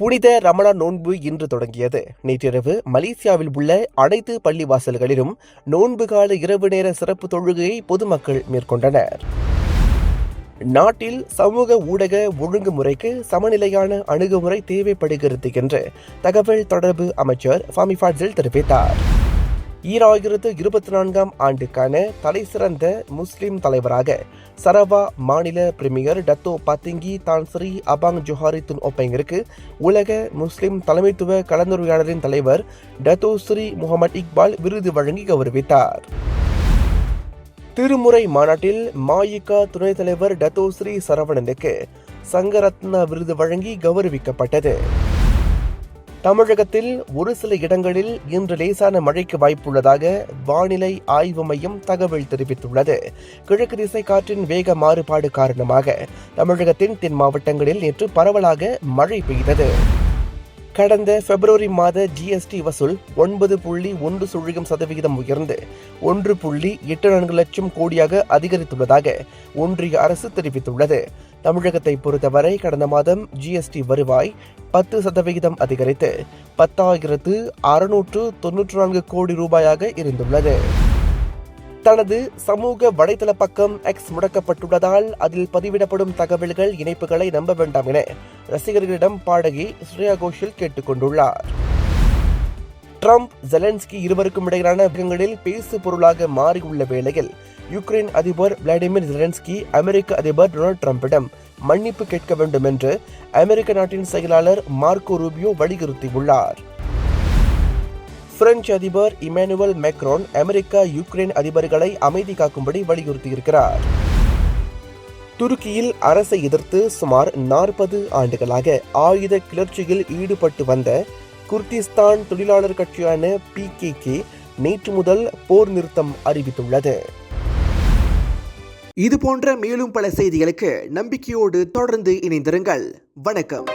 புனித ரமலான் நோன்பு இன்று தொடங்கியது. நேற்றிரவு மலேசியாவில் உள்ள அனைத்து பள்ளிவாசல்களிலும் நோன்பு கால இரவு நேர சிறப்பு தொழுகையை பொதுமக்கள் மேற்கொண்டனர். நாட்டில் சமூக ஊடக ஒழுங்குமுறைக்கு சமநிலையான அணுகுமுறை தேவைப்படுகிறது என்று தகவல் தொடர்பு அமைச்சர் ஃபாமி ஃபாட்சில் தெரிவித்தார். 2024 ஆண்டுக்கான தலைசிறந்த முஸ்லிம் தலைவராக சரவா மாநில பிரீமியர் டத்தோ பத்திங்கி தான் ஸ்ரீ அபாங் ஜோஹாரி துன் ஒப்பங்கிற்கு உலக முஸ்லிம் தலைமைத்துவ கலந்துரையாடலின் தலைவர் டத்தோ ஸ்ரீ முகமது இக்பால் விருது வழங்கி கௌரவித்தார். திருமுறை மாநாட்டில் மாயிகா துணைத் தலைவர் டத்தோ ஸ்ரீ சரவணனுக்கு சங்கரத்னா விருது வழங்கி கௌரவிக்கப்பட்டது. தமிழகத்தில் ஒரு சில இடங்களில் இன்று லேசான மழைக்கு வாய்ப்புள்ளதாக வானிலை ஆய்வு மையம் தகவல் தெரிவித்துள்ளது. கிழக்கு திசை காற்றின் வேக மாறுபாடு காரணமாக தமிழகத்தின் தென் மாவட்டங்களில் நேற்று பரவலாக மழை பெய்தது. கடந்த பிப்ரவரி மாத ஜிஎஸ்டி வசூல் 9.1% உயர்ந்து 1.84 லட்சம் கோடியாக அதிகரித்துள்ளதாக ஒன்றிய அரசு தெரிவித்துள்ளது. தமிழகத்தை பொறுத்தவரை கடந்த மாதம் ஜிஎஸ்டி வருவாய் 10% அதிகரித்து 10,694 கோடி ரூபாயாக இருந்துள்ளது. தனது சமூக வலைதள பக்கம் எக்ஸ் முடக்கப்பட்டுள்ளதால் அதில் பதிவிடப்படும் தகவல்கள் இணைப்புகளை நம்ப வேண்டாம் என ரசிகர்களிடம் பாடகி ஸ்ரேயா கோஷல் கேட்டுக் கொண்டுள்ளார். ட்ரம்ப் ஜெலன்ஸ்கி இருவருக்கும் இடையிலான விவகாரங்களில் பேசு பொருளாக மாறியுள்ள வேளையில் யுக்ரைன் அதிபர் விளாடிமிர் ஜெலன்ஸ்கி அமெரிக்க அதிபர் டொனால்ட் ட்ரம்பிடம் மன்னிப்பு கேட்க வேண்டும் என்று அமெரிக்க நாட்டின் செயலாளர் மார்க்கோ ரூபியோ வலியுறுத்தியுள்ளார். பிரெஞ்சு அதிபர் இமானுவேல் மேக்ரோன் அமெரிக்கா யுக்ரைன் அதிபர்களை அமைதி காக்கும்படி வலியுறுத்தியிருக்கிறார். துருக்கியில் அரசை எதிர்த்து சுமார் 40 ஆண்டுகளாக ஆயுத கிளர்ச்சியில் ஈடுபட்டு வந்த குர்திஸ்தான் தொழிலாளர் கட்சியான PKK நேற்று முதல் போர் நிறுத்தம் அறிவித்துள்ளது. இது போன்ற மேலும் பல செய்திகளுக்கு நம்பிக்கையோடு தொடர்ந்து இணைந்திருங்கள். வணக்கம்.